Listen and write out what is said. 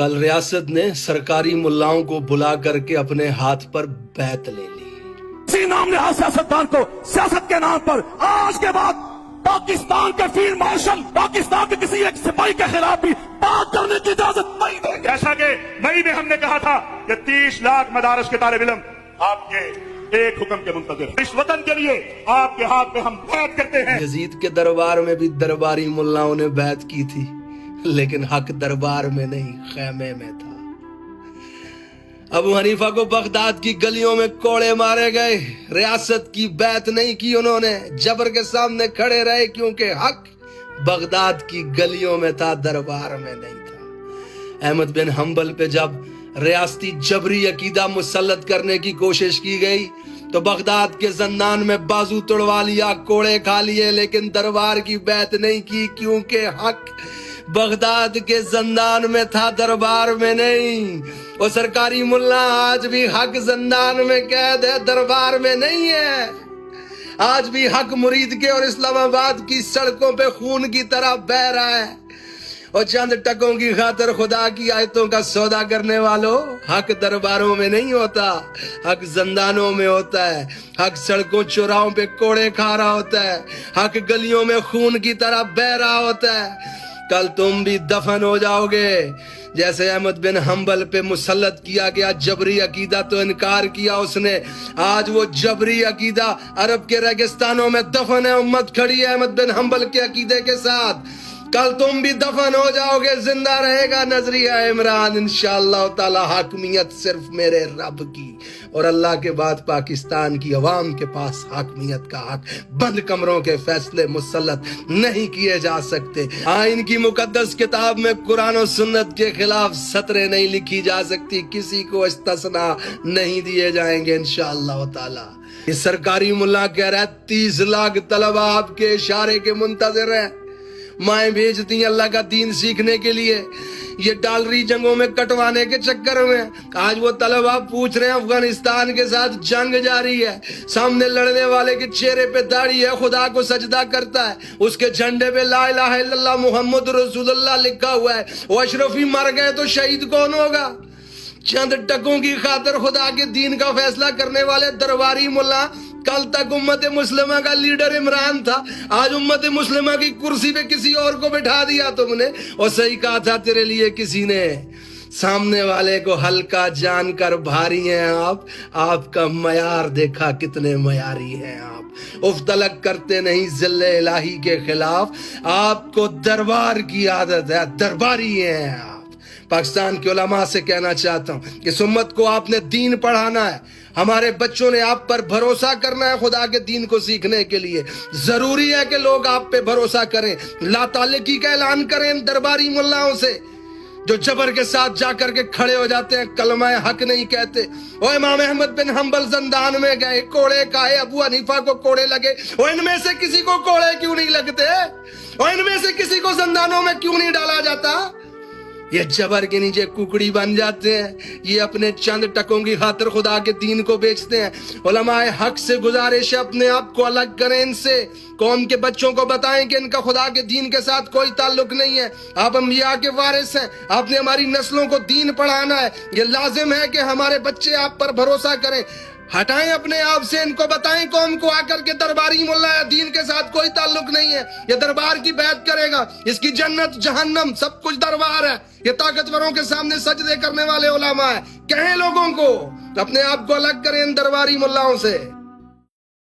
کل ریاست نے سرکاری ملاؤں کو بلا کر کے اپنے ہاتھ پر بیعت لے لی۔ اسی نام نہاد سیاستدان کو سیاست کے نام پر آج کے بعد پاکستان کے فیلڈ مارشل پاکستان کے کسی ایک سپاہی کے خلاف بھی بات کرنے کی اجازت نہیں دیں گے۔ جیسا کہ مئی میں ہم نے کہا تھا کہ 30 لاکھ مدارس کے طالب علم آپ کے ایک حکم کے منتظر، اس وطن کے لیے آپ کے ہاتھ میں ہم بیعت کرتے ہیں۔ یزید کے دربار میں بھی درباری ملاؤں نے بیعت کی تھی، لیکن حق دربار میں نہیں، خیمے میں تھا۔ ابو حنیفہ کو بغداد کی گلیوں میں کوڑے مارے گئے، ریاست کی بیعت نہیں کی انہوں نے، جبر کے سامنے کھڑے رہے کیونکہ حق بغداد کی گلیوں میں تھا، دربار میں نہیں تھا۔ احمد بن حنبل پہ جب ریاستی جبری عقیدہ مسلط کرنے کی کوشش کی گئی تو بغداد کے زندان میں بازو توڑوا لیا، کوڑے کھا لیے، لیکن دربار کی بیعت نہیں کی کیونکہ حق بغداد کے زندان میں تھا، دربار میں نہیں۔ وہ سرکاری ملا آج بھی حق زندان میں قید ہے، دربار میں نہیں ہے۔ آج بھی حق مرید کے اور اسلام آباد کی سڑکوں پہ خون کی طرح بہہ رہا ہے۔ اور چند ٹکوں کی خاطر خدا کی آیتوں کا سودا کرنے والوں، حق درباروں میں نہیں ہوتا، حق زندانوں میں ہوتا ہے۔ حق سڑکوں چوراہوں پہ کوڑے کھا رہا ہوتا ہے، حق گلیوں میں خون کی طرح بہہ رہا ہوتا ہے۔ کل تم بھی دفن ہو جاؤ گے، جیسے احمد بن حنبل پہ مسلط کیا گیا جبری عقیدہ تو انکار کیا اس نے، آج وہ جبری عقیدہ عرب کے ریگستانوں میں دفن ہے، امت کھڑی ہے احمد بن حنبل کے عقیدے کے ساتھ۔ کل تم بھی دفن ہو جاؤ گے، زندہ رہے گا نظریہ عمران، انشاءاللہ تعالی حاکمیت صرف میرے رب کی، اور اللہ کے بعد پاکستان کی عوام کے پاس حاکمیت کا حق، بند کمروں کے فیصلے مسلط نہیں کیے جا سکتے۔ آئین کی مقدس کتاب میں قرآن و سنت کے خلاف سطریں نہیں لکھی جا سکتی، کسی کو استثناء نہیں دیے جائیں گے انشاءاللہ تعالی۔ یہ سرکاری ملا کہہ رہا ہے 30 لاکھ طلبہ آپ کے اشارے کے منتظر ہیں، مائیں بھیجتی ہیں اللہ کا دین سیکھنے کے لیے، یہ ڈالری جنگوں میں کٹوانے کے چکر میں۔ آج وہ طلبہ پوچھ رہے ہیں افغانستان کے ساتھ جنگ جاری ہے، سامنے لڑنے والے کے چہرے پہ داڑھی ہے، خدا کو سجدہ کرتا ہے، اس کے جھنڈے پہ لا الہ الا اللہ محمد رسول اللہ لکھا ہوا ہے، وہ اشرفی مر گئے تو شہید کون ہوگا؟ چند ٹکوں کی خاطر خدا کے دین کا فیصلہ کرنے والے درباری ملا، کل تک امت مسلمہ کا لیڈر عمران تھا، آج امت مسلمہ کی کرسی پہ کسی اور کو بٹھا دیا تم نے، اور صحیح کہا تھا تیرے لیے کسی نے، سامنے والے کو ہلکا جان کر بھاری ہیں آپ کا معیار دیکھا کتنے معیاری ہیں آپ، اف تلک کرتے نہیں ذل الہی کے خلاف، آپ کو دربار کی عادت ہے، درباری ہیں آپ۔ پاکستان کے علماء سے کہنا چاہتا ہوں کہ اس امت کو آپ نے دین پڑھانا ہے، ہمارے بچوں نے آپ پر بھروسہ کرنا ہے خدا کے دین کو سیکھنے کے لیے، ضروری ہے کہ لوگ آپ پہ بھروسہ کریں، لا تعلقی کا اعلان کریں ان درباری ملاؤں سے جو جبر کے ساتھ جا کر کے کھڑے ہو جاتے ہیں، کلمہ حق نہیں کہتے۔ وہ امام احمد بن حنبل زندان میں گئے، کوڑے کھائے، ابو حنیفہ کو کوڑے لگے، وہ ان میں سے کسی کو کوڑے کیوں نہیں لگتے؟ اور ان میں سے کسی کو زندانوں میں کیوں نہیں ڈالا جاتا؟ یہ جبر کے نیچے ککڑی بن جاتے ہیں، یہ اپنے چند ٹکوں کی خاطر خدا کے دین کو بیچتے ہیں۔ علماء حق سے گزارش ہے اپنے آپ کو الگ کریں ان سے، قوم کے بچوں کو بتائیں کہ ان کا خدا کے دین کے ساتھ کوئی تعلق نہیں ہے، آپ انبیاء کے وارث ہیں، آپ نے ہماری نسلوں کو دین پڑھانا ہے، یہ لازم ہے کہ ہمارے بچے آپ پر بھروسہ کریں۔ ہٹائیں اپنے آپ سے، ان کو بتائیں قوم کو آ کر کے درباری ملا ہے، دین کے ساتھ کوئی تعلق نہیں ہے، یہ دربار کی بیعت کرے گا، اس کی جنت جہنم سب کچھ دربار ہے، یہ طاقتوروں کے سامنے سجدے کرنے والے علماء ہیں۔ کہیں لوگوں کو اپنے آپ کو الگ کریں ان درباری ملاؤں سے۔